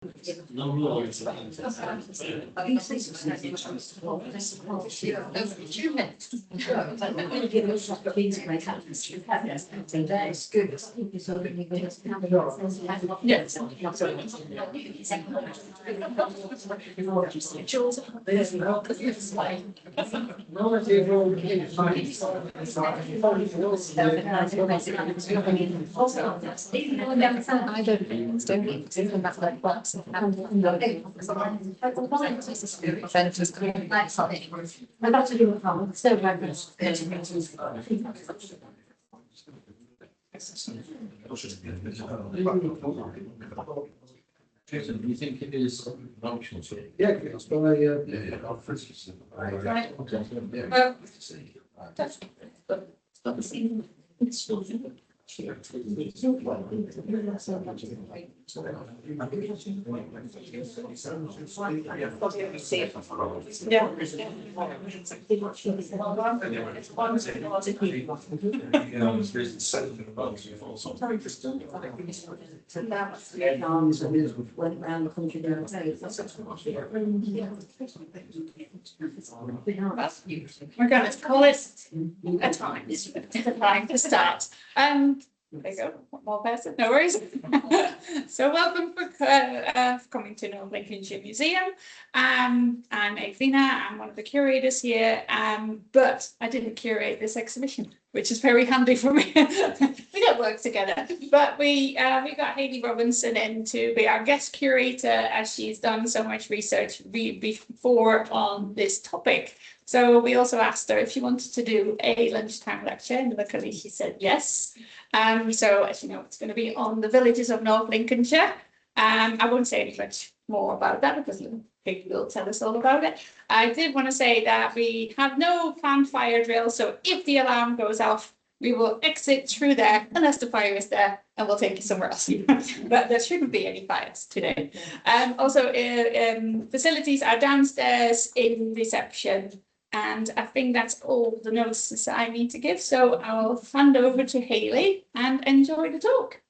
I don't know that box and I'm about to do a phone. So Jason, do you think it is functional? Yeah, it's by went around the country there. We're going to call it a time. It's a time to start. There you go, one more person, no worries. So welcome for coming to North Lincolnshire Museum. I'm Evelina, I'm one of the curators here, but I didn't curate this exhibition, which is very handy for me. We don't work together, but we got Hayley Robinson in to be our guest curator, as she's done so much research before on this topic. So we also asked her if she wanted to do a lunchtime lecture, and luckily she said yes. So as you know, it's going to be on the villages of North Lincolnshire. I won't say any much more about that because Pig will tell us all about it. I did want to say that we have no planned fire drill, so if the alarm goes off, we will exit through there unless the fire is there, and we'll take you somewhere else. But there shouldn't be any fires today. Also, facilities are downstairs in reception. And I think that's all the notices that I need to give. So I'll hand over to Hayley and enjoy the talk.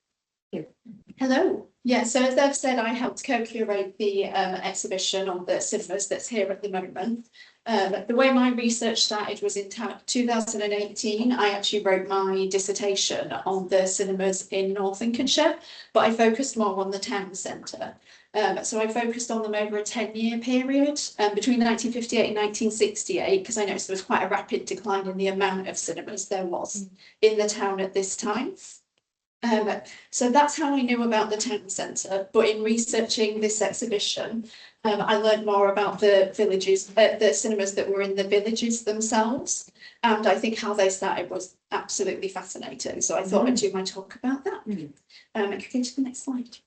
Hello. Yeah, so as I've said, I helped co-curate the exhibition on the cinemas that's here at the moment. The way my research started was in 2018. I actually wrote my dissertation on the cinemas in North Lincolnshire, but I focused more on the town centre. So I focused on them over a 10-year period between 1958 and 1968, because I noticed there was quite a rapid decline in the amount of cinemas there was in the town at this time. So that's how I knew about the town centre. But in researching this exhibition, I learned more about the villages, the cinemas that were in the villages themselves. And I think how they started was absolutely fascinating. So I thought I'd do my talk about that. I could go to the next slide.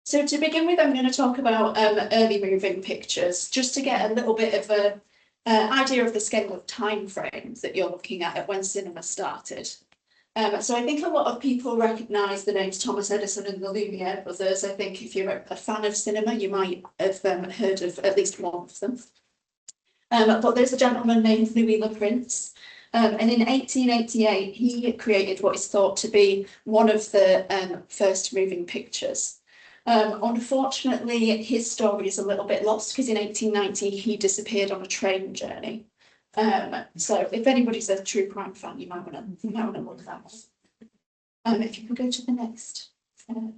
So to begin with, I'm going to talk about early moving pictures, just to get a little bit of an idea of the scale of time frames that you're looking at when cinema started. So I think a lot of people recognise the names Thomas Edison and the Lumiere brothers. I think if you're a fan of cinema, you might have heard of at least one of them. But there's a gentleman named Louis Le Prince. And in 1888, he created what is thought to be one of the first moving pictures. Unfortunately, his story is a little bit lost because in 1890 he disappeared on a train journey. So if anybody's a true crime fan, you might want to look that up. If you could go to the next. So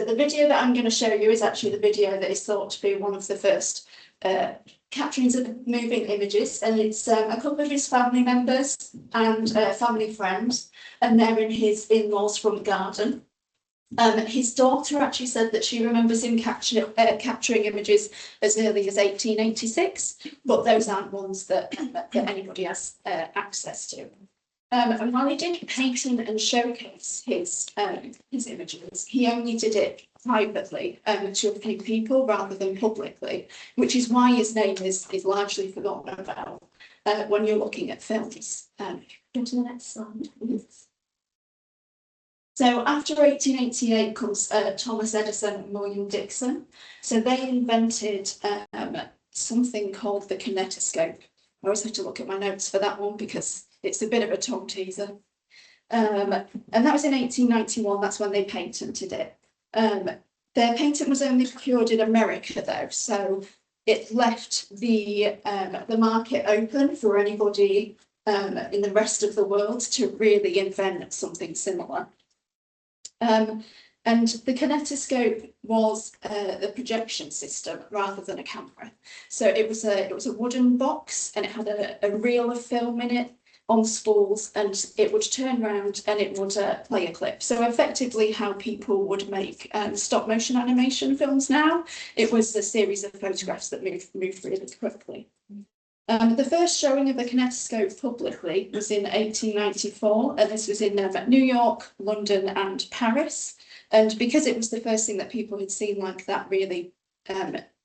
the video that I'm going to show you is actually the video that is thought to be one of the first capturings of moving images, and it's a couple of his family members and family friends, and they're in his in-laws' front garden. His daughter actually said that she remembers him capturing images as early as 1886, but those aren't ones that anybody has access to. And while he did paint and showcase his images, he only did it privately to a few people rather than publicly, which is why his name is largely forgotten about when you're looking at films. Go to the next slide, please. So after 1888 comes Thomas Edison and William Dixon. So they invented something called the kinetoscope. I always have to look at my notes for that one because it's a bit of a tongue teaser. And that was in 1891, that's when they patented it. Their painting was only procured in America though, so it left the market open for anybody in the rest of the world to really invent something similar. And the kinetoscope was a projection system rather than a camera. So it was a wooden box, and it had a reel of film in it on spools, and it would turn around and it would play a clip. So effectively how people would make stop motion animation films now. It was a series of photographs that moved really quickly. The first showing of the kinetoscope publicly was in 1894, and this was in New York, London and Paris. And because it was the first thing that people had seen like that really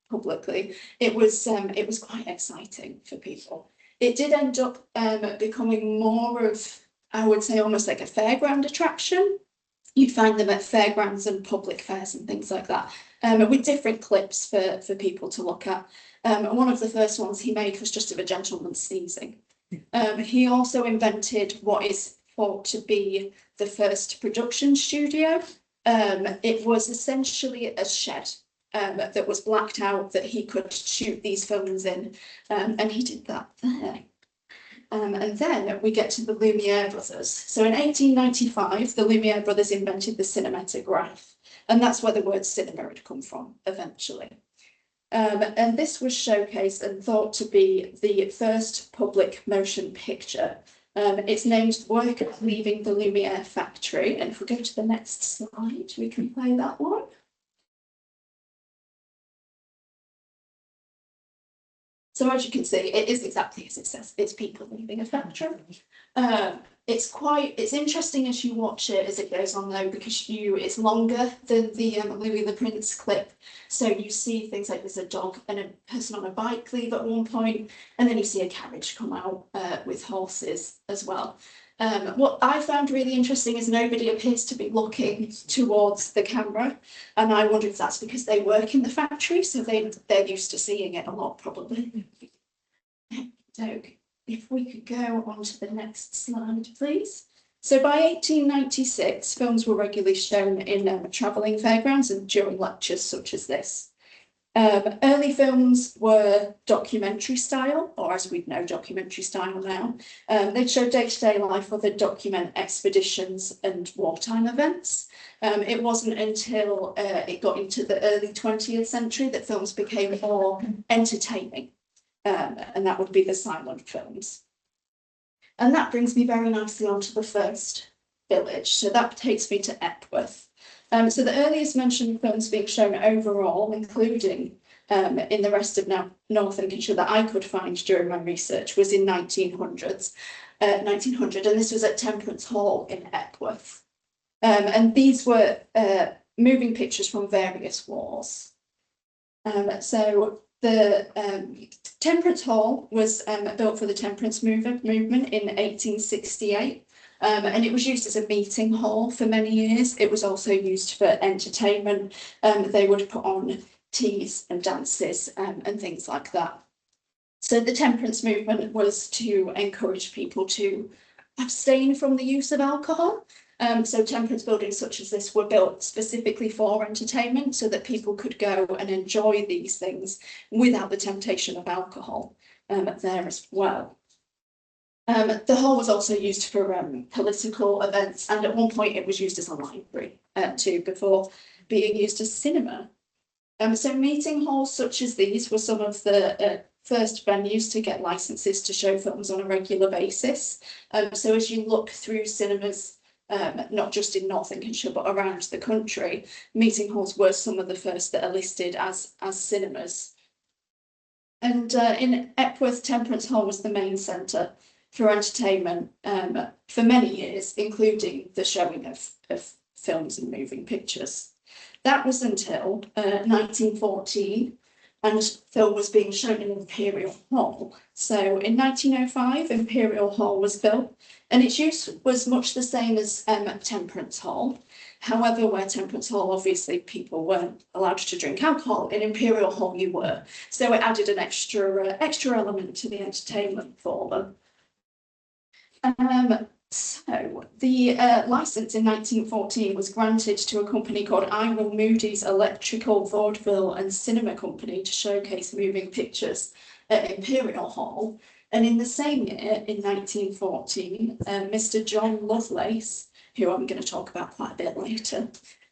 publicly, it was quite exciting for people. It did end up becoming more of, I would say, almost like a fairground attraction. You'd find them at fairgrounds and public fairs and things like that, with different clips for people to look at. One of the first ones he made was just of a gentleman sneezing. He also invented what is thought to be the first production studio. It was essentially a shed that was blacked out that he could shoot these films in, and he did that there. And then we get to the Lumiere brothers. So in 1895, the Lumiere brothers invented the cinematograph, and that's where the word cinema had come from eventually. And this was showcased and thought to be the first public motion picture. It's named Work Leaving the Lumiere Factory. And if we go to the next slide, we can play that one. So as you can see, it is exactly as it says. It's people leaving a factory. It's interesting as you watch it as it goes on though, because it's longer than the Louis the Prince clip. So you see things like there's a dog and a person on a bike leave at one point, and then you see a carriage come out with horses as well. What I found really interesting is nobody appears to be looking towards the camera, and I wonder if that's because they work in the factory, so they're used to seeing it a lot probably. So if we could go on to the next slide, please. So by 1896, films were regularly shown in travelling fairgrounds and during lectures such as this. Early films were documentary style, or as we know, documentary style now. They'd show day-to-day life, or they'd document expeditions and wartime events. It wasn't until it got into the early 20th century that films became more entertaining, and that would be the silent films. And that brings me very nicely onto the first village. So that takes me to Epworth. So the earliest mentioned films being shown overall, including in the rest of North Lincolnshire that I could find during my research, was in 1900, and this was at Temperance Hall in Epworth. And these were moving pictures from various wars. So the Temperance Hall was built for the temperance movement in 1868. And it was used as a meeting hall for many years. It was also used for entertainment. They would put on teas and dances and things like that. So the temperance movement was to encourage people to abstain from the use of alcohol. So temperance buildings such as this were built specifically for entertainment so that people could go and enjoy these things without the temptation of alcohol there as well. The hall was also used for political events, and at one point it was used as a library too, before being used as cinema. So meeting halls such as these were some of the first venues to get licenses to show films on a regular basis. So as you look through cinemas, not just in North Lincolnshire but around the country, meeting halls were some of the first that are listed as cinemas. And in Epworth, Temperance Hall was the main centre for entertainment for many years, including the showing of films and moving pictures. That was until 1914, and film was being shown in Imperial Hall. So in 1905, Imperial Hall was built, and its use was much the same as Temperance Hall. However, where Temperance Hall, obviously people weren't allowed to drink alcohol, in Imperial Hall you were. So it added an extra element to the entertainment for them. So the licence in 1914 was granted to a company called Ira Moody's Electrical Vaudeville and Cinema Company to showcase moving pictures at Imperial Hall. And in the same year, in 1914, Mr. John Lovelace, who I'm going to talk about quite a bit later,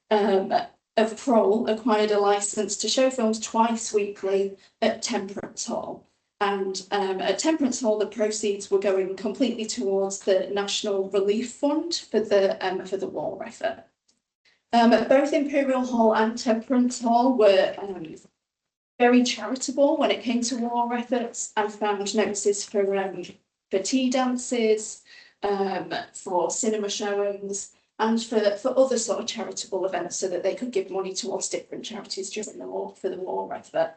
of Kroll acquired a licence to show films twice weekly at Temperance Hall. And at Temperance Hall, the proceeds were going completely towards the National Relief Fund for the war effort. Both Imperial Hall and Temperance Hall were very charitable when it came to war efforts. I found notices for tea dances, for cinema showings, and for other sort of charitable events, so that they could give money towards different charities during the war for the war effort.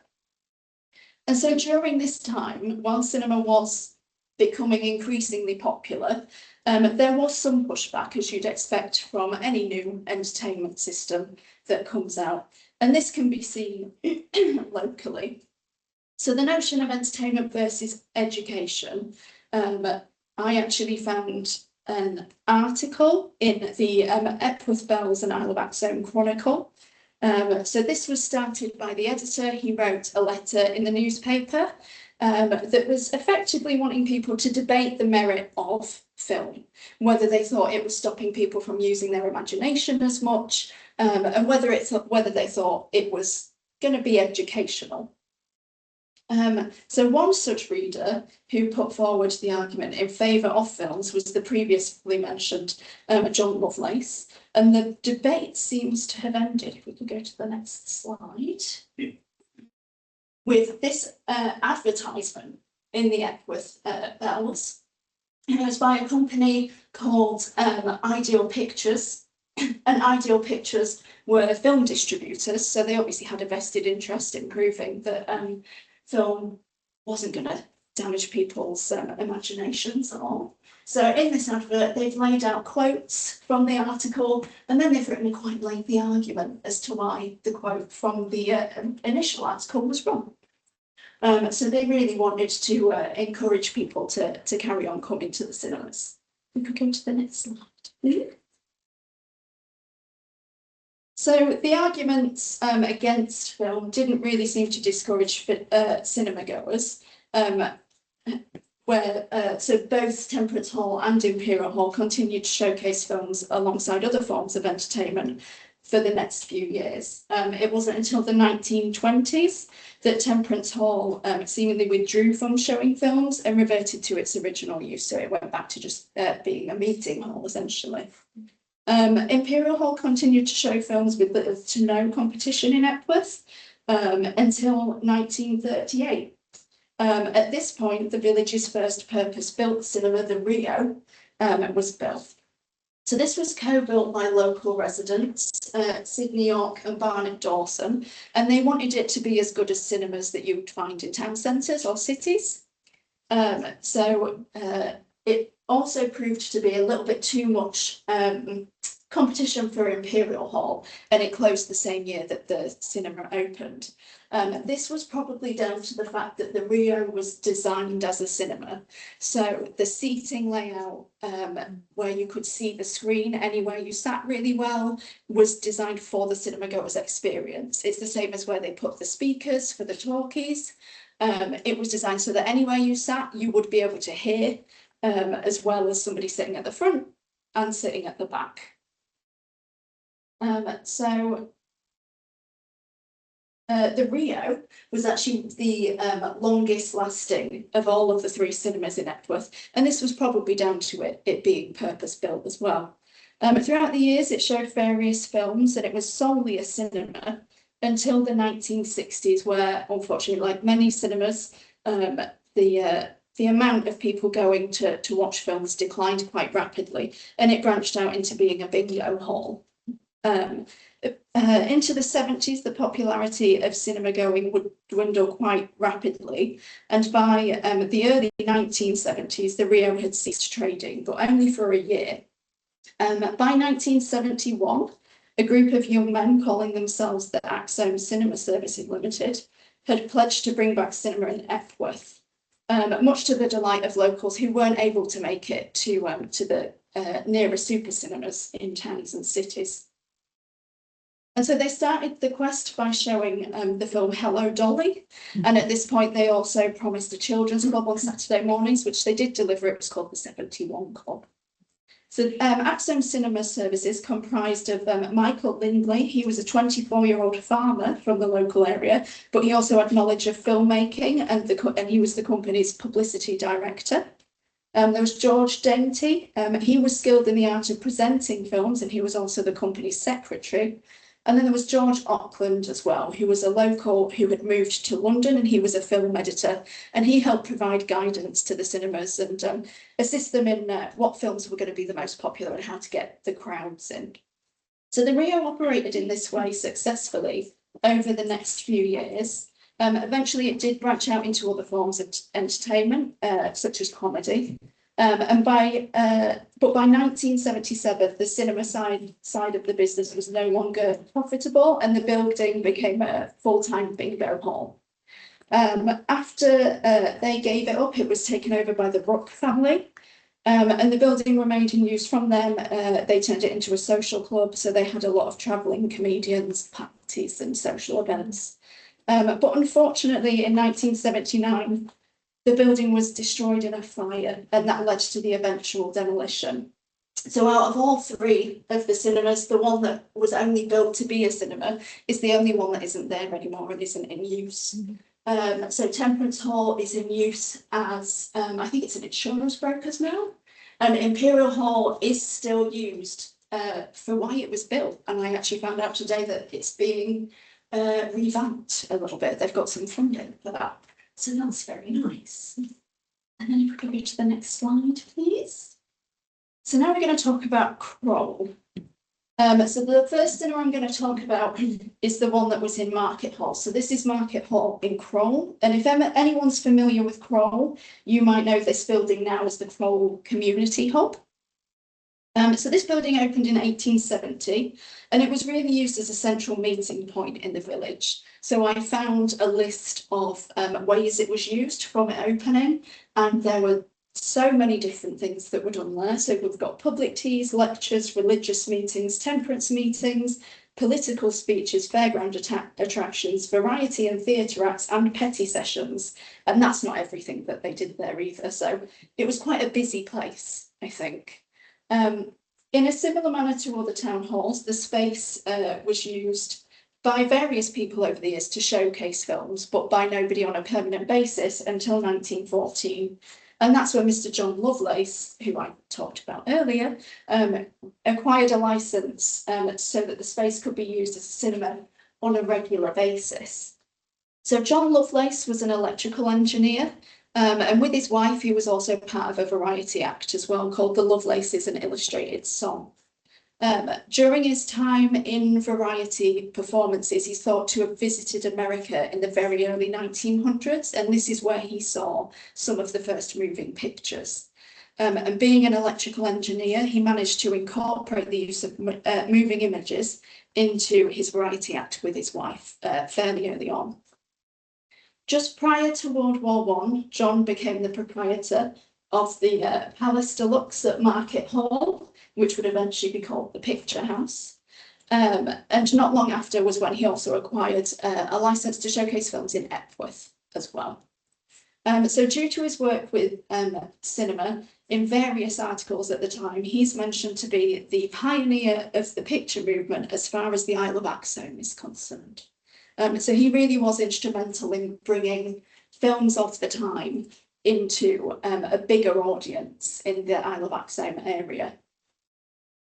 And so during this time, while cinema was becoming increasingly popular, there was some pushback, as you'd expect from any new entertainment system that comes out. And this can be seen locally. So the notion of entertainment versus education, I actually found an article in the Epworth Bells and Isle of Axholme Chronicle. So this was started by the editor. He wrote a letter in the newspaper that was effectively wanting people to debate the merit of film, whether they thought it was stopping people from using their imagination as much, and whether they thought it was going to be educational. So one such reader who put forward the argument in favour of films was the previously mentioned John Lovelace. And the debate seems to have ended, if we could go to the next slide, with this advertisement in the Epworth Bells. It was by a company called Ideal Pictures. And Ideal Pictures were film distributors, so they obviously had a vested interest in proving that film wasn't going to damage people's imaginations at all. So in this advert, they've laid out quotes from the article, and then they've written a quite lengthy argument as to why the quote from the initial article was wrong. So they really wanted to encourage people to carry on coming to the cinemas. We could go to the next slide. So the arguments against film didn't really seem to discourage cinema goers. So both Temperance Hall and Imperial Hall continued to showcase films alongside other forms of entertainment for the next few years. It wasn't until the 1920s that Temperance Hall seemingly withdrew from showing films and reverted to its original use. So it went back to just being a meeting hall, essentially. Imperial Hall continued to show films with little to no competition in Epworth until 1938. At this point, the village's first purpose-built cinema, the Rio, was built. So this was co-built by local residents, Sidney York and Barnett Dawson, and they wanted it to be as good as cinemas that you would find in town centres or cities. It also proved to be a little bit too much competition for Imperial Hall, and it closed the same year that the cinema opened. This was probably down to the fact that the Rio was designed as a cinema. So the seating layout, where you could see the screen anywhere you sat really well, was designed for the cinema goer's experience. It's the same as where they put the speakers for the talkies. It was designed so that anywhere you sat, you would be able to hear, as well as somebody sitting at the front and sitting at the back. The Rio was actually the longest lasting of all of the three cinemas in Epworth, and this was probably down to it being purpose-built as well. Throughout the years, it showed various films, and it was solely a cinema until the 1960s, where, unfortunately, like many cinemas, the amount of people going to watch films declined quite rapidly, and it branched out into being a bingo hall. Into the 70s, the popularity of cinema going would dwindle quite rapidly, and by the early 1970s, the Rio had ceased trading, but only for a year. By 1971, a group of young men calling themselves the Axholme Cinema Services Limited had pledged to bring back cinema in Epworth, much to the delight of locals who weren't able to make it to the nearer super cinemas in towns and cities. And so they started the quest by showing the film Hello, Dolly. And at this point, they also promised a children's club on Saturday mornings, which they did deliver. It was called the 71 Club. So Axome Cinema Services comprised of Michael Lindley. He was a 24-year-old farmer from the local area, but he also had knowledge of filmmaking, and he was the company's publicity director. There was George Dainty. He was skilled in the art of presenting films, and he was also the company's secretary. And then there was George Auckland as well, who was a local who had moved to London, and he was a film editor, and he helped provide guidance to the cinemas and assist them in what films were going to be the most popular and how to get the crowds in. So the Rio operated in this way successfully over the next few years. Eventually it did branch out into other forms of entertainment, such as comedy. But by 1977, the cinema side of the business was no longer profitable, and the building became a full-time bingo hall. After they gave it up, it was taken over by the Rook family, and the building remained in use from them. They turned it into a social club, so they had a lot of travelling comedians, parties and social events. But unfortunately, in 1979, the building was destroyed in a fire, and that led to the eventual demolition. So out of all three of the cinemas, the one that was only built to be a cinema is the only one that isn't there anymore and isn't in use. So Temperance Hall is in use as, I think it's an insurance brokers now, and Imperial Hall is still used for why it was built. And I actually found out today that it's being revamped a little bit. They've got some funding for that. So that's very nice. And then if we can go to the next slide, please. So now we're going to talk about Kroll. So the first cinema I'm going to talk about is the one that was in Market Hall. So this is Market Hall in Kroll. And if anyone's familiar with Kroll, you might know this building now as the Kroll Community Hub. So this building opened in 1870, and it was really used as a central meeting point in the village. So I found a list of ways it was used from it opening, and there were so many different things that were done there. So we've got public teas, lectures, religious meetings, temperance meetings, political speeches, fairground attractions, variety and theatre acts, and petty sessions. And that's not everything that they did there either. So it was quite a busy place, I think. In a similar manner to other town halls, the space was used by various people over the years to showcase films, but by nobody on a permanent basis until 1914. And that's when Mr. John Lovelace, who I talked about earlier, acquired a licence so that the space could be used as a cinema on a regular basis. So John Lovelace was an electrical engineer, and with his wife, he was also part of a variety act as well called The Lovelaces, an Illustrated Song. During his time in variety performances, he's thought to have visited America in the very early 1900s, and this is where he saw some of the first moving pictures. And being an electrical engineer, he managed to incorporate the use of moving images into his variety act with his wife fairly early on. Just prior to World War I, John became the proprietor of the Palace Deluxe at Market Hall, which would eventually be called the Picture House. And not long after was when he also acquired a licence to showcase films in Epworth as well. So due to his work with cinema in various articles at the time, he's mentioned to be the pioneer of the picture movement as far as the Isle of Axome is concerned. So he really was instrumental in bringing films of the time into a bigger audience in the Isle of Axome area.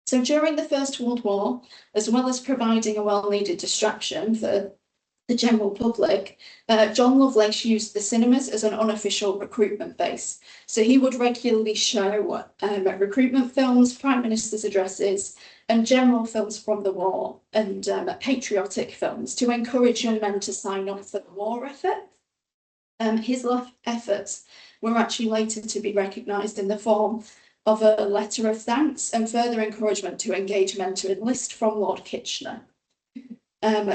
So during the First World War, as well as providing a well-needed distraction for the general public, John Lovelace used the cinemas as an unofficial recruitment base. So he would regularly show recruitment films, prime minister's addresses, and general films from the war, and patriotic films to encourage young men to sign up for the war effort. His efforts were actually later to be recognised in the form of a letter of thanks and further encouragement to engage men to enlist from Lord Kitchener.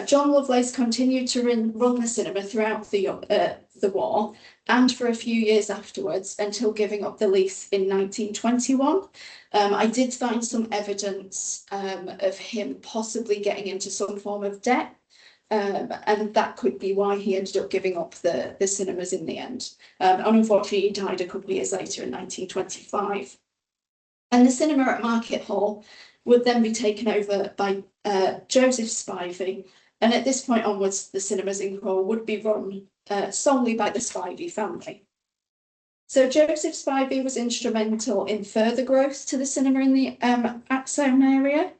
John Lovelace continued to run the cinema throughout the the war and for a few years afterwards until giving up the lease in 1921. I did find some evidence of him possibly getting into some form of debt. And that could be why he ended up giving up the cinemas in the end. And unfortunately, he died a couple of years later in 1925. And the cinema at Market Hall would then be taken over by Joseph Spivey. And at this point onwards, the cinemas in Crowell would be run solely by the Spivey family. So Joseph Spivey was instrumental in further growth to the cinema in the Axholme area.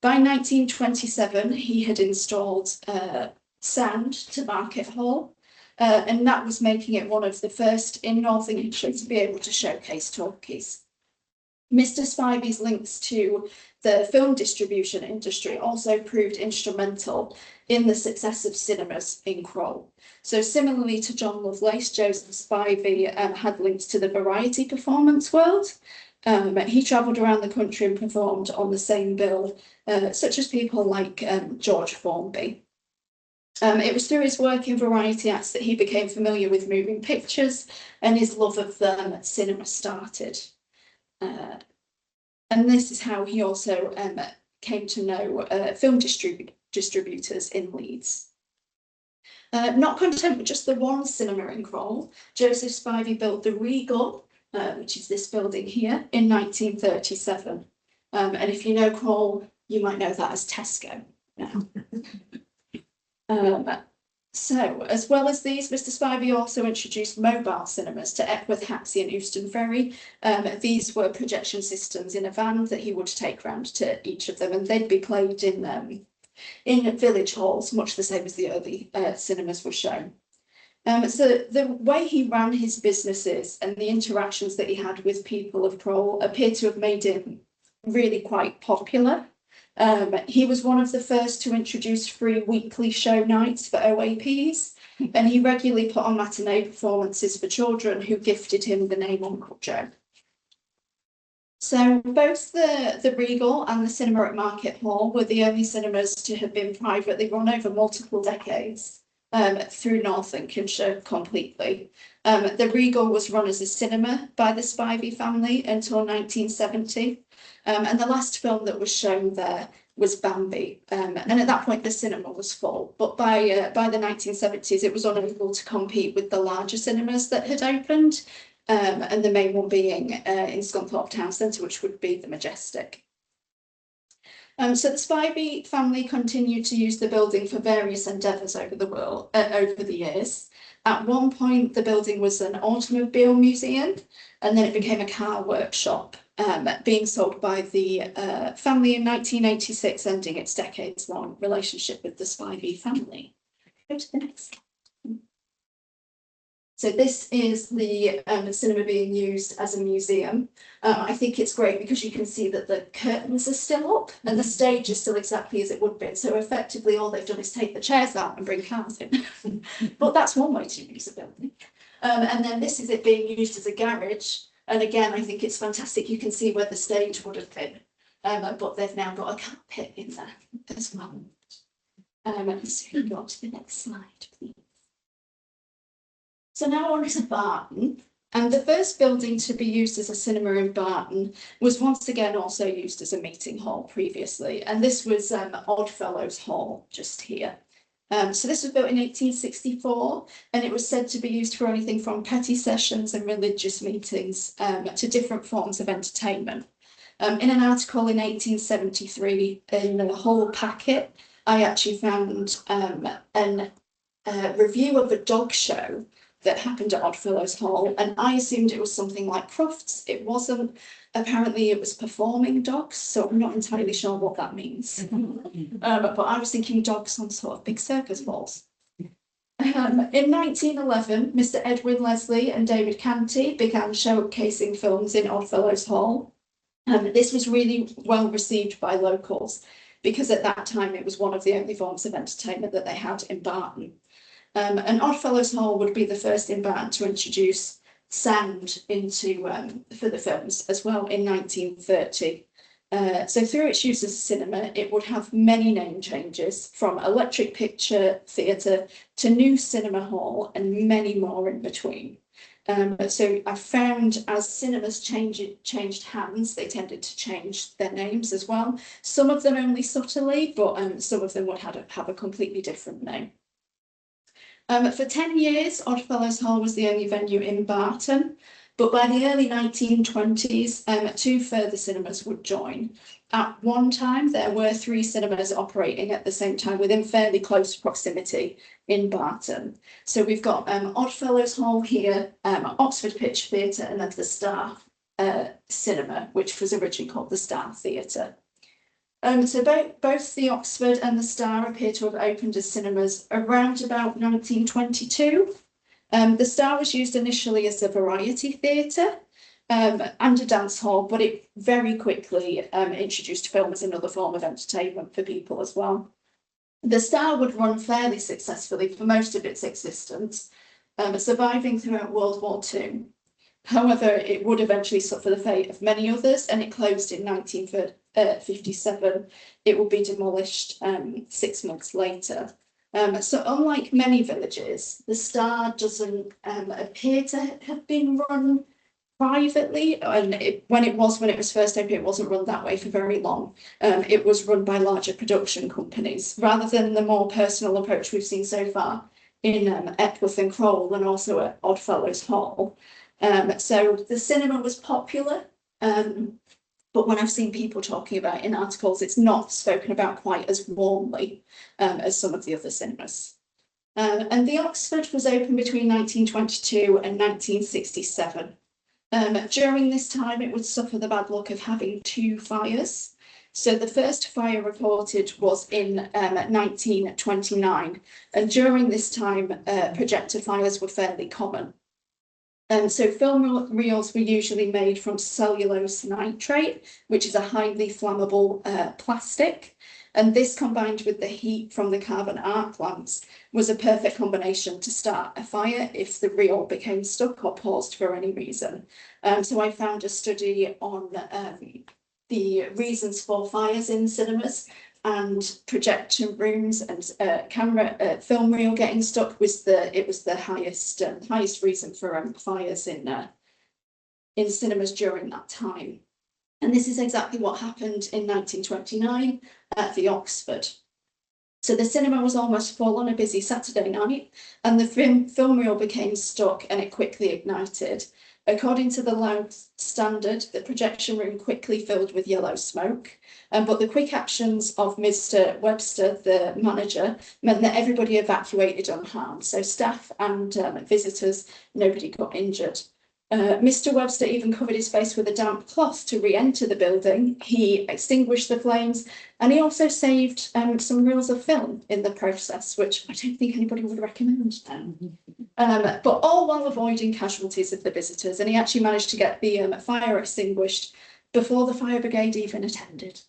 By 1927, he had installed sound to Market Hall, and that was making it one of the first in North Lincolnshire to be able to showcase talkies. Mr. Spivey's links to the film distribution industry also proved instrumental in the success of cinemas in Crowell. So similarly to John Lovelace, Joseph Spivey had links to the variety performance world. He travelled around the country and performed on the same bill, such as people like George Formby. It was through his work in variety acts that he became familiar with moving pictures, and his love of cinema started. And this is how he also came to know film distributors in Leeds. Not content with just the one cinema in Crowell, Joseph Spivey built the Regal, which is this building here, in 1937. And if you know Crowell, you might know that as Tesco now. So, as well as these, Mr. Spivey also introduced mobile cinemas to Epworth, Haxey and Euston Ferry. These were projection systems in a van that he would take round to each of them, and they'd be played in village halls, much the same as the early cinemas were shown. So the way he ran his businesses and the interactions that he had with people of Crowell appear to have made him really quite popular. He was one of the first to introduce free weekly show nights for OAPs, and he regularly put on matinee performances for children who gifted him the name Uncle Joe. So both the Regal and the cinema at Market Hall were the only cinemas to have been privately run over multiple decades through North Lincolnshire completely. The Regal was run as a cinema by the Spivey family until 1970. And the last film that was shown there was Bambi. And at that point, the cinema was full. But by the 1970s, it was unable to compete with the larger cinemas that had opened. And the main one being in Scunthorpe Town Centre, which would be the Majestic. So the Spivey family continued to use the building for various endeavours over the years. At one point, the building was an automobile museum, and then it became a car workshop, being sold by the family in 1986, ending its decades-long relationship with the Spivey family. Go to the next slide. So this is the cinema being used as a museum. I think it's great because you can see that the curtains are still up and the stage is still exactly as it would be. So effectively all they've done is take the chairs out and bring cars in. But that's one way to use a building. And then this is it being used as a garage. And again, I think it's fantastic. You can see where the stage would have been. But they've now got a car pit in there as well. So we go on to the next slide, please. So now on to Barton, and the first building to be used as a cinema in Barton was once again also used as a meeting hall previously, and this was Oddfellows Hall just here. So this was built in 1864, and it was said to be used for anything from petty sessions and religious meetings to different forms of entertainment. In an article in 1873 in the Hull Packet, I actually found a review of a dog show that happened at Oddfellows Hall, and I assumed it was something like Crufts. It wasn't. Apparently it was performing dogs, so I'm not entirely sure what that means. But I was thinking dogs on sort of big circus balls. In 1911, Mr. Edwin Leslie and David Canty began showcasing films in Oddfellows Hall. This was really well received by locals because at that time it was one of the only forms of entertainment that they had in Barton. And Oddfellows Hall would be the first in Barton to introduce sound into for the films as well in 1930. So through its use as a cinema, it would have many name changes, from Electric Picture Theatre to New Cinema Hall and many more in between. So I found as cinemas changed hands, they tended to change their names as well. Some of them only subtly, but some of them would have a completely different name. For 10 years, Oddfellows Hall was the only venue in Barton, but by the early 1920s, two further cinemas would join. At one time, there were 3 cinemas operating at the same time within fairly close proximity in Barton. So we've got Oddfellows Hall here, Oxford Pitch Theatre, and then the Star Cinema, which was originally called the Star Theatre. So both the Oxford and the Star appear to have opened as cinemas around about 1922. The Star was used initially as a variety theatre and a dance hall, but it very quickly introduced film as another form of entertainment for people as well. The Star would run fairly successfully for most of its existence, surviving throughout World War II. However, it would eventually suffer the fate of many others, and it closed in 1957. It will be demolished 6 months later. So unlike many villages, the Star doesn't appear to have been run privately, and when it was first opened, it wasn't run that way for very long. It was run by larger production companies, rather than the more personal approach we've seen so far in Epworth and Crowell, and also at Oddfellows Hall. So the cinema was popular, but when I've seen people talking about it in articles, it's not spoken about quite as warmly as some of the other cinemas. And the Oxford was open between 1922 and 1967. During this time, it would suffer the bad luck of having 2 fires. So the first fire reported was in 1929, and during this time, projector fires were fairly common. So film reels were usually made from cellulose nitrate, which is a highly flammable plastic. And this, combined with the heat from the carbon arc lamps, was a perfect combination to start a fire if the reel became stuck or paused for any reason. So I found a study on the reasons for fires in cinemas, and projector rooms and film reel getting stuck was the highest reason for fires in cinemas during that time. And this is exactly what happened in 1929 at the Oxford. So the cinema was almost full on a busy Saturday night, and the film reel became stuck and it quickly ignited. According to the loud standard, the projection room quickly filled with yellow smoke, but the quick actions of Mr. Webster, the manager, meant that everybody evacuated unharmed. So staff and visitors, nobody got injured. Mr. Webster even covered his face with a damp cloth to re-enter the building. He extinguished the flames, and he also saved some reels of film in the process, which I don't think anybody would recommend. But all while avoiding casualties of the visitors, and he actually managed to get the fire extinguished before the fire brigade even attended.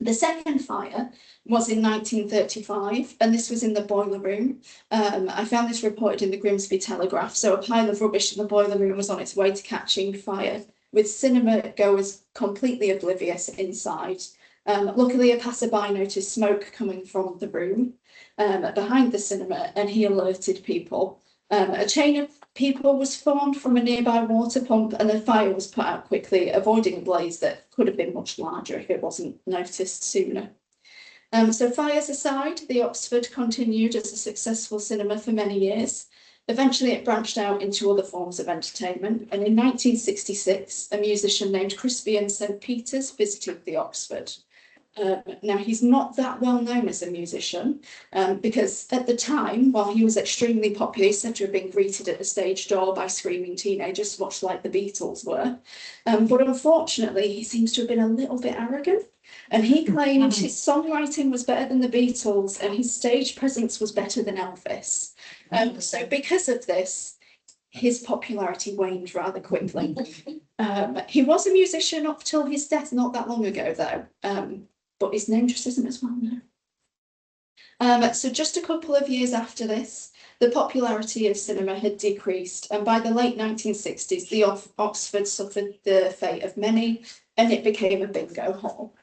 The second fire was in 1935, and this was in the boiler room. I found this reported in the Grimsby Telegraph. So a pile of rubbish in the boiler room was on its way to catching fire, with cinema goers completely oblivious inside. Luckily, a passerby noticed smoke coming from the room behind the cinema, and he alerted people. A chain of people was formed from a nearby water pump, and the fire was put out quickly, avoiding a blaze that could have been much larger if it wasn't noticed sooner. So fires aside, the Oxford continued as a successful cinema for many years. Eventually, it branched out into other forms of entertainment, and in 1966, a musician named Crispian St. Peters visited the Oxford. Now, he's not that well known as a musician, because at the time, while he was extremely popular, he's said to have been greeted at the stage door by screaming teenagers, much like the Beatles were. But unfortunately, he seems to have been a little bit arrogant, and he claimed his songwriting was better than the Beatles and his stage presence was better than Elvis. So because of this, his popularity waned rather quickly. He was a musician up till his death not that long ago, though. But his name just isn't as well known. So just a couple of years after this, the popularity of cinema had decreased, and by the late 1960s, the Oxford suffered the fate of many and it became a bingo hall.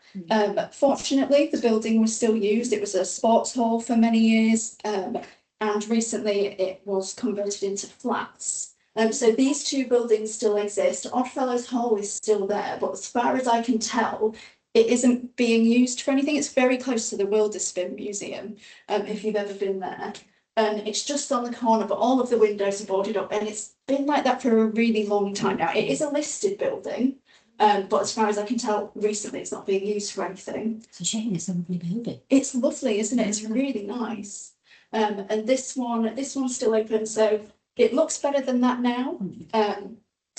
Fortunately, the building was still used. It was a sports hall for many years, and recently it was converted into flats. So these two buildings still exist. Oddfellows Hall is still there, but as far as I can tell, it isn't being used for anything. It's very close to the Wilderspin Museum, if you've ever been there. And it's just on the corner, but all of the windows are boarded up, and it's been like that for a really long time now. It is a listed building, but as far as I can tell, recently it's not being used for anything. It's a shame it's a lovely building. It's lovely, isn't it? It's really nice. And this one's still open, so it looks better than that now.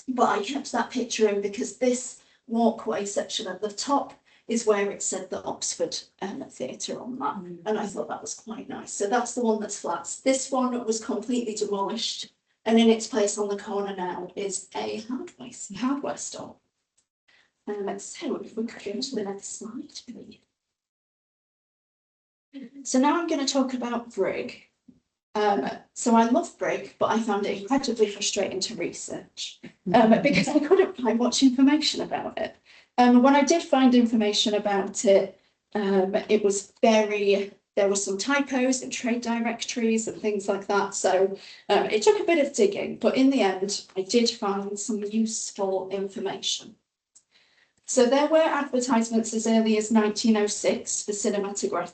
But I kept that picture in because this walkway section at the top is where it said the Oxford Theatre on that. And I thought that was quite nice. So that's the one that's flats. This one was completely demolished, and in its place on the corner now is a hardware store. So if we could go to the next slide, please. So now I'm going to talk about Brig. So I love Brig, but I found it incredibly frustrating to research because I couldn't find much information about it. When I did find information about it, it was there were some typos in trade directories and things like that. So it took a bit of digging, but in the end, I did find some useful information. So there were advertisements as early as 1906 for cinematograph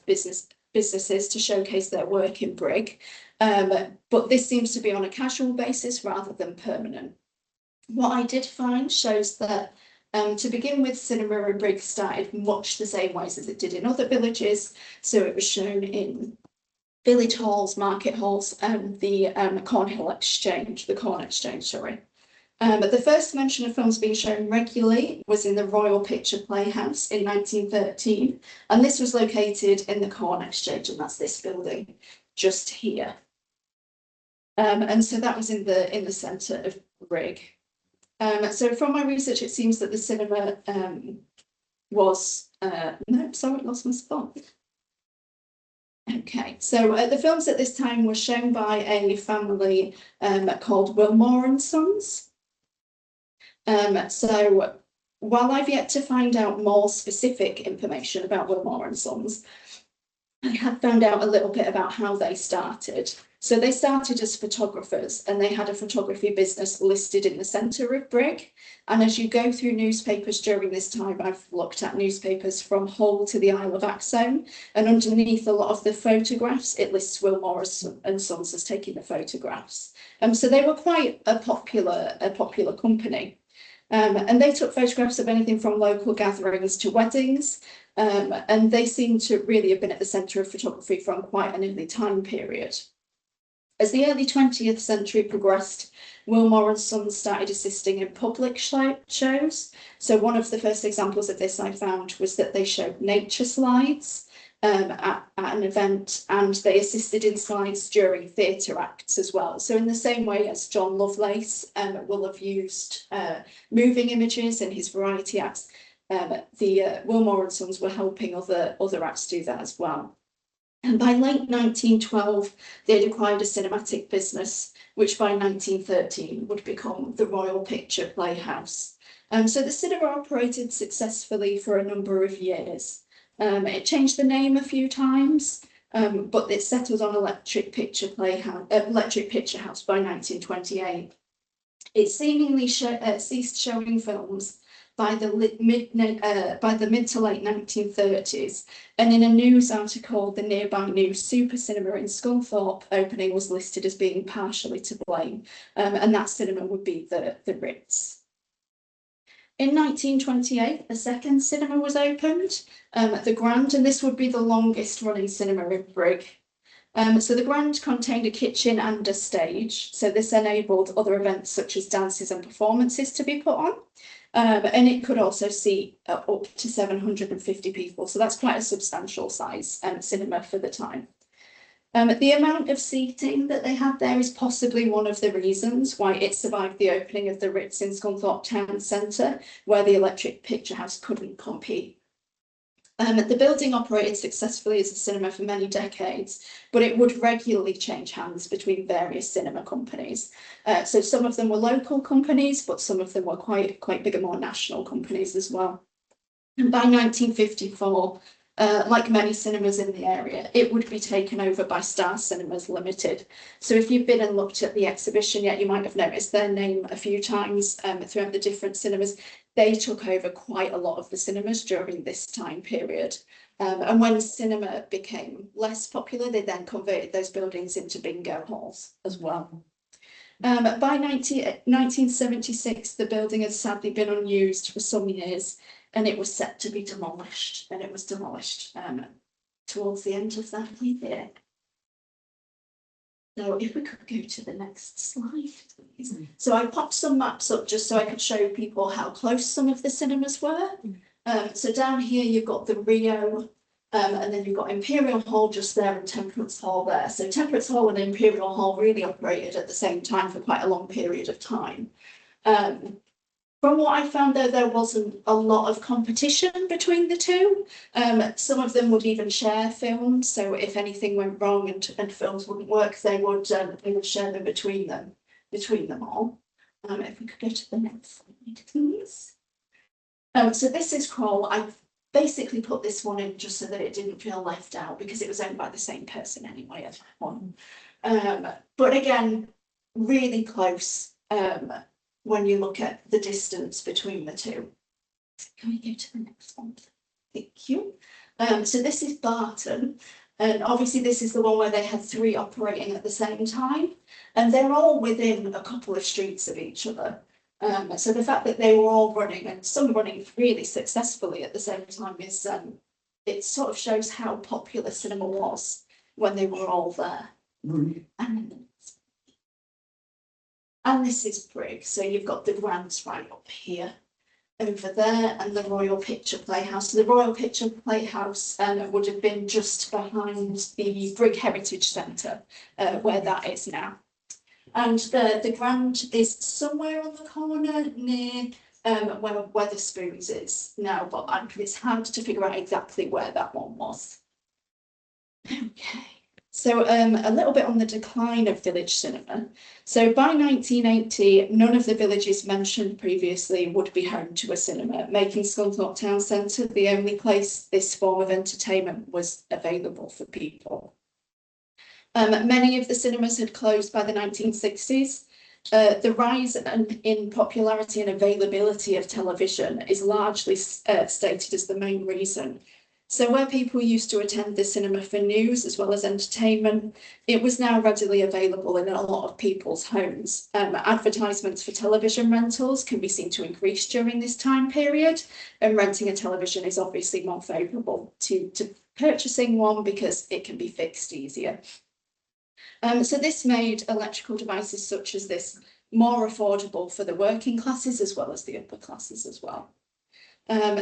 businesses to showcase their work in Brig, but this seems to be on a casual basis rather than permanent. What I did find shows that to begin with, cinema in Brig started much the same ways as it did in other villages. So it was shown in village halls, market halls, and the Corn Exchange, sorry. But the first mention of films being shown regularly was in the Royal Picture Playhouse in 1913, and this was located in the Corn Exchange, and that's this building just here. And so that was in the centre of Brig. So from my research, it seems that the cinema was lost my spot. Okay, so the films at this time were shown by a family called Wilmore and Sons. So while I've yet to find out more specific information about Wilmore and Sons, I have found out a little bit about how they started. So they started as photographers, and they had a photography business listed in the centre of Brig. And as you go through newspapers during this time, I've looked at newspapers from Hull to the Isle of Axholme, and underneath a lot of the photographs, it lists Wilmore and Sons as taking the photographs. So they were quite a popular company. And they took photographs of anything from local gatherings to weddings, and they seem to really have been at the centre of photography from quite an early time period. As the early 20th century progressed, Wilmore and Sons started assisting in public shows. So one of the first examples of this I found was that they showed nature slides at an event, and they assisted in slides during theatre acts as well. So in the same way as John Lovelace will have used moving images in his variety acts, the Wilmore and Sons were helping other acts do that as well. And by late 1912, they'd acquired a cinematic business, which by 1913 would become the Royal Picture Playhouse. So the cinema operated successfully for a number of years. It changed the name a few times, but it settled on Electric Picture House by 1928. It seemingly ceased showing films by the mid to late 1930s, and in a news article, the nearby new Super Cinema in Scunthorpe opening was listed as being partially to blame, and that cinema would be the Ritz. In 1928, a second cinema was opened, the Grand, and this would be the longest running cinema in Brig. So the Grand contained a kitchen and a stage, so this enabled other events such as dances and performances to be put on. And it could also seat up to 750 people, so that's quite a substantial size cinema for the time. The amount of seating that they had there is possibly one of the reasons why it survived the opening of the Ritz in Scunthorpe Town Centre, where the Electric Picture House couldn't compete. The building operated successfully as a cinema for many decades, but it would regularly change hands between various cinema companies. So some of them were local companies, but some of them were quite big and more national companies as well. And by 1954, like many cinemas in the area, it would be taken over by Star Cinemas Limited. So if you've been and looked at the exhibition yet, you might have noticed their name a few times throughout the different cinemas. They took over quite a lot of the cinemas during this time period. And when cinema became less popular, they then converted those buildings into bingo halls as well. By 1976, the building had sadly been unused for some years, and it was set to be demolished, and it was demolished towards the end of that year. So if we could go to the next slide, please. So I popped some maps up just so I could show people how close some of the cinemas were. So down here you've got the Rio, and then you've got Imperial Hall just there and Temperance Hall there. So Temperance Hall and Imperial Hall really operated at the same time for quite a long period of time. From what I found, though, there wasn't a lot of competition between the two. Some of them would even share films. So if anything went wrong and films wouldn't work, they would share them between them all. If we could go to the next slide, please. So this is Kroll. I've basically put this one in just so that it didn't feel left out because it was owned by the same person anyway at that one. But again, really close. When you look at the distance between the two. Can we go to the next one? Thank you. So this is Barton, and obviously this is the one where they had three operating at the same time, and they're all within a couple of streets of each other. So the fact that they were all running, and some running really successfully at the same time, is it sort of shows how popular cinema was when they were all there. And this is Brigg, so you've got the Grants right up here, over there, and the Royal Picture Playhouse. So the Royal Picture Playhouse would have been just behind the Brigg Heritage Centre, where that is now. And the Grand is somewhere on the corner near where Wetherspoons is now, but it's hard to figure out exactly where that one was. Okay. So a little bit on the decline of village cinema. So by 1980, none of the villages mentioned previously would be home to a cinema, making Scunthorpe Town Centre the only place this form of entertainment was available for people. Many of the cinemas had closed by the 1960s. The rise in popularity and availability of television is largely stated as the main reason. So where people used to attend the cinema for news as well as entertainment, it was now readily available in a lot of people's homes. Advertisements for television rentals can be seen to increase during this time period, and renting a television is obviously more favourable to purchasing one because it can be fixed easier. So this made electrical devices such as this more affordable for the working classes as well as the upper classes as well.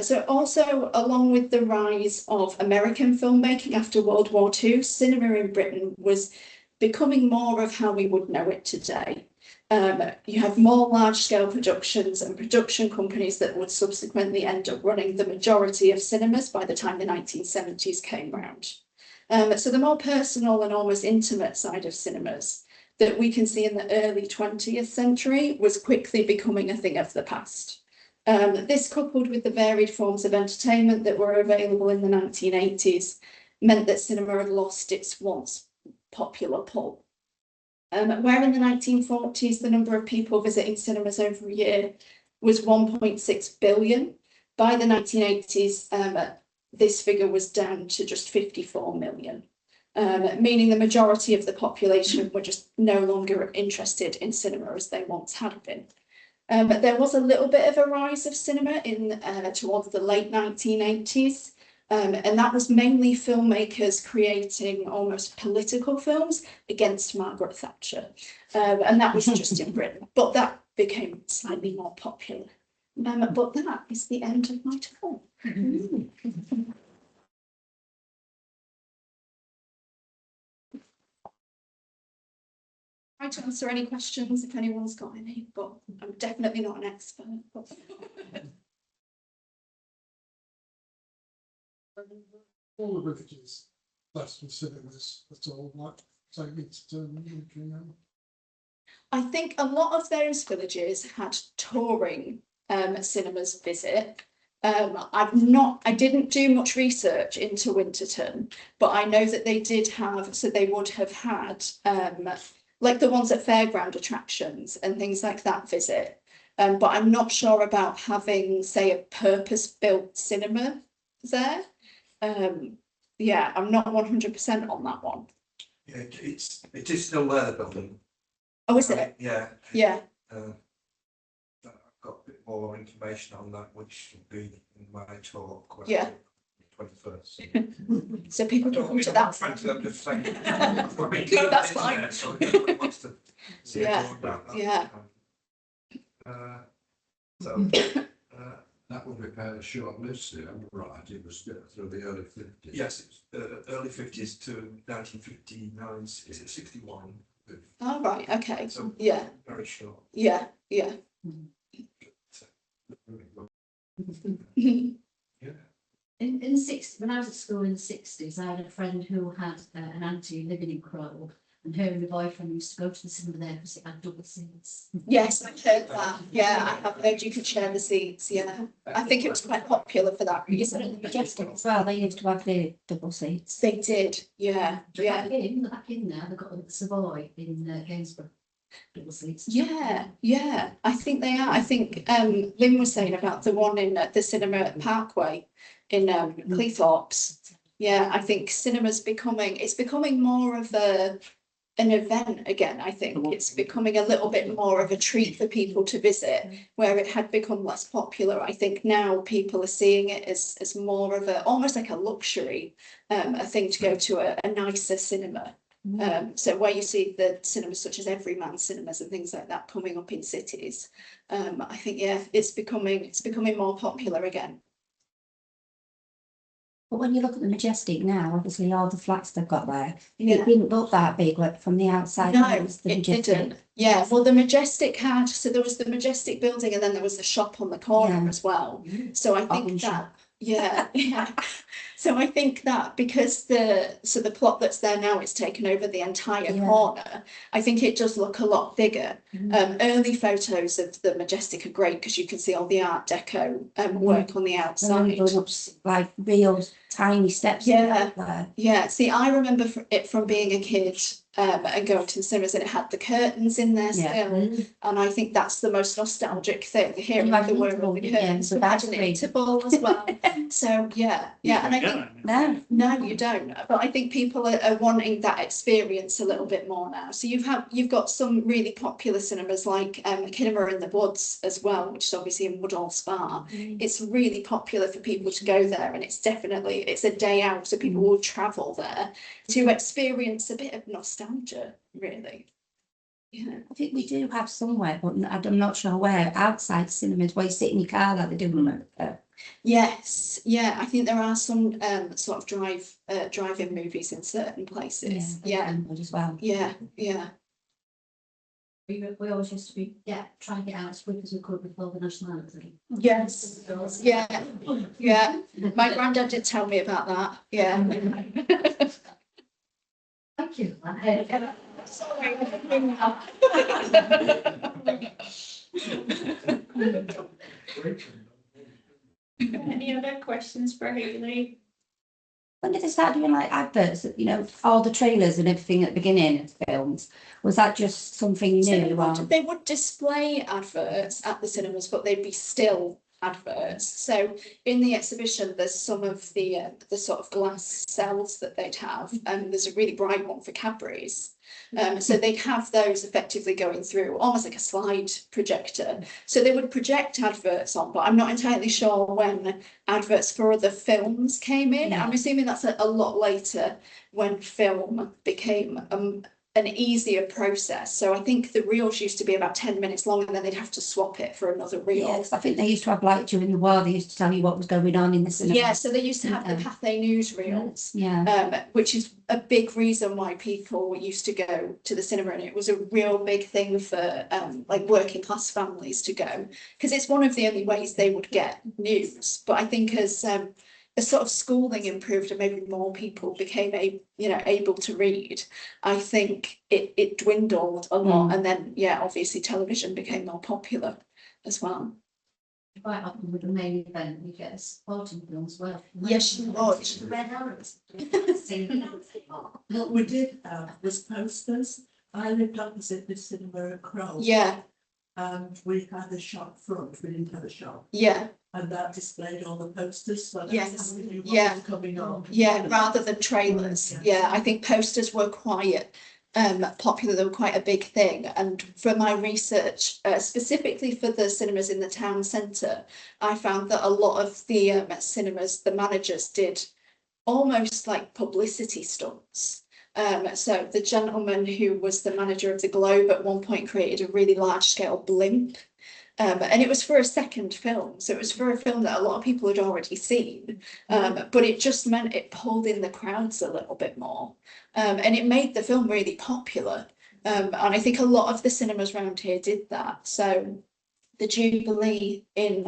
So also, along with the rise of American filmmaking after World War II, cinema in Britain was becoming more of how we would know it today. You have more large-scale productions and production companies that would subsequently end up running the majority of cinemas by the time the 1970s came round. So the more personal and almost intimate side of cinemas that we can see in the early 20th century was quickly becoming a thing of the past. This, coupled with the varied forms of entertainment that were available in the 1980s, meant that cinema had lost its once popular pull. Where in the 1940s the number of people visiting cinemas over a year was 1.6 billion, by the 1980s this figure was down to just 54 million, meaning the majority of the population were just no longer interested in cinema as they once had been. But there was a little bit of a rise of cinema towards the late 1980s, and that was mainly filmmakers creating almost political films against Margaret Thatcher, and that was just in Britain, but that became slightly more popular. But that is the end of my talk. Try to answer any questions if anyone's got any, but I'm definitely not an expert. All the villages less with cinemas at all, like take me to turn. I think a lot of those villages had touring cinemas visit, I didn't do much research into Winterton, but I know that they did have, so they would have had, like the ones at fairground attractions and things like that visit. But I'm not sure about having, say, a purpose-built cinema there. Yeah, I'm not 100% on that one. Yeah, it is still there, the building. Oh, is it? Yeah. Yeah, I've got a bit more information on that, which will be in my talk. Yeah. 21st. so people can come to that. Frankly, I'm just saying. No, that's fine. So everybody wants to see Yeah, more about that. yeah. So, That would be quite a short list here, I'm right, it was through the early 50s. yes, it's early 50s to 1959, is it 61? Oh, right, okay, So yeah, very short. yeah, yeah. Yeah. In the 60s, when I was at school in the 60s, I had a friend who had an auntie living in Crowell, and her and her boyfriend used to go to the cinema there because it had double seats. Yes, I've heard that. Yeah, I have heard you could share the seats. Yeah, I think it was quite popular for that reason. And the Majestic as well, they used to have the double seats. They did. Yeah, yeah, Back in there, they got the Savoy in Gainsborough. Double seats. yeah, yeah. I think they are. I think Lynn was saying about the one in the cinema at Parkway in Cleethorpes. Yeah, I think cinema's becoming more of an event again. I think it's becoming a little bit more of a treat for people to visit, where it had become less popular. I think now people are seeing it as more of almost like a luxury, a thing to go to a nicer cinema. So where you see the cinemas such as Everyman cinemas and things like that coming up in cities, I think it's becoming more popular again. But when you look at the Majestic now, obviously all the flats they've got there, Yeah. it didn't look that big, like from the outside. No, it was the it Majestic. didn't. Yeah, well, the Majestic had, so there was the Majestic building and then there was the shop on the corner Yeah. as well. So I think Oven that, shop. yeah, yeah. So I think that because the plot that's there now is taken over the entire Yeah. corner, I think it does look a lot bigger. Early photos of the Majestic are great because you can see all the Art Deco work on the And then outside. going up like real tiny steps. Yeah. There. Yeah, see, I remember it from being a kid and going to the cinemas, and it had the curtains in there Yeah. still. And I think that's the most nostalgic thing, hearing the Imaginable, word of the yeah, curtains, so that's great. imaginable as well. So yeah, and I think No. no, you don't. But I think people are wanting that experience a little bit more now. So you've got some really popular cinemas like Kinema in the Woods as well, which is obviously in Woodall Spa. It's really popular for people to go there, and it's a day out, so people will travel there to experience a bit of nostalgia, really. Yeah. I think we do have somewhere, but I'm not sure where, outside cinemas where you sit in your car like they do in America. Yes, yeah, I think there are some sort of drive-in movies in certain places. Yeah, As well. yeah. We always used to try and get out as quick as we could before the national anthem. Yes, yeah, yeah. My granddad did tell me about that. Yeah. Thank you. Sorry. Any other questions for Hayley? When did they start doing like adverts, all the trailers and everything at the beginning of films? Was that just something So new? they would display adverts at the cinemas, but they'd be still adverts. So in the exhibition, there's some of the sort of glass cells that they'd have, and there's a really bright one for Cadbury's. So they'd have those effectively going through, almost like a slide projector. So they would project adverts on, but I'm not entirely sure when adverts for other films came in. Yeah. I'm assuming that's a lot later when film became an easier process. So I think the reels used to be about 10 minutes long, and then they'd have to swap it for another reel. Yes, I think they used to have, like during the war, they used to tell you what was going on in the cinema. Yeah, so they used to have the Pathé News reels, Yeah. which is a big reason why people used to go to the cinema, and it was a real big thing for like working class families to go, because it's one of the only ways they would get news. But I think as sort of schooling improved and maybe more people became able to read, I think it dwindled a lot. And then obviously television became more popular as well. quite often with the main event, you get a supporting film as well. Yes, you would. The Red Arrows. What we did have was posters. I lived opposite the cinema at Crow. Yeah, And we had a shop front, we didn't have a shop, yeah, and that displayed all the posters, so Yes, that's how we knew what yeah. was coming on. yeah, rather than trailers. Yeah, I think posters were quite popular, they were quite a big thing. And for my research, specifically for the cinemas in the town centre, I found that a lot of the cinemas, the managers did almost like publicity stunts. So the gentleman who was the manager of the Globe at one point created a really large scale blimp. And it was for a second film, so it was for a film that a lot of people had already seen, but it just meant it pulled in the crowds a little bit more, and it made the film really popular. And I think a lot of the cinemas around here did that. So the Jubilee in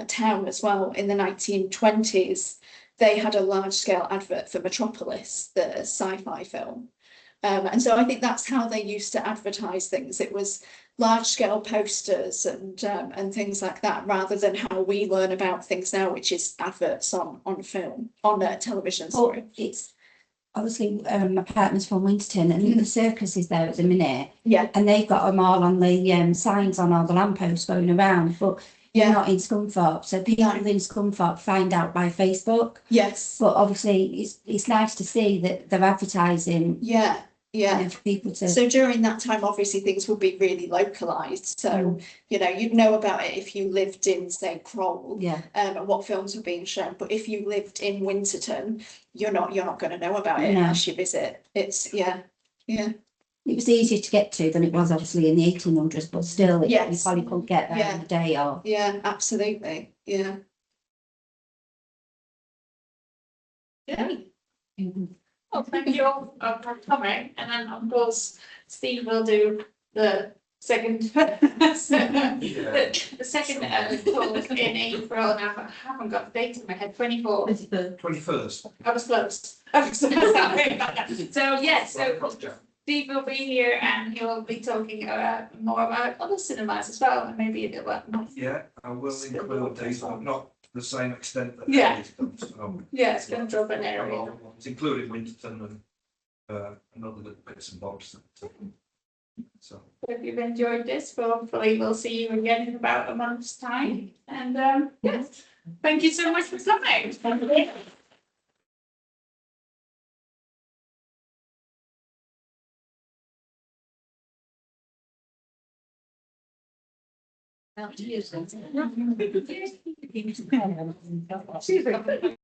town as well in the 1920s, they had a large scale advert for Metropolis, the sci-fi film. And so I think that's how they used to advertise things. It was large scale posters and things like that, rather than how we learn about things now, which is adverts on film, on television, sorry. But it's obviously my partner's from Winterton and the circus is there at the minute Yeah, and they've got them all on the signs on all the lampposts going around, but you're yeah, not in Scunthorpe, so people in Scunthorpe find out by Facebook. yes, But obviously it's nice to see that they're advertising, yeah, yeah. you know, for people to. So during that time, obviously things would be really localised. So, you know, you'd know about it if you lived in, say, Crowell, Yeah, and what films were being shown. But if you lived in Winterton, you're not going to know about it No. unless you visit. It's yeah. it was easier to get to than it was obviously in the 1800s, but still, you Yes. probably couldn't get there Yeah. in a day or. Yeah, absolutely. Yeah. Well, thank you all for coming, and then of course Steve will do the second the second call in April, and I haven't got the date in my head, 24. 21st. I was close. I was sorry. So yes, so Steve will be here and he will be talking more about other cinemas as well, and maybe a bit about. Yeah, I will include these, but not to the same extent that. Yeah. these come, so, Yeah, it's going to drop an area. It's including Winterton and other little bits and bobs. So. If you've enjoyed this, hopefully we'll see you again in about a month's time. And yes, thank you so much for coming. Out to use them. Excuse me.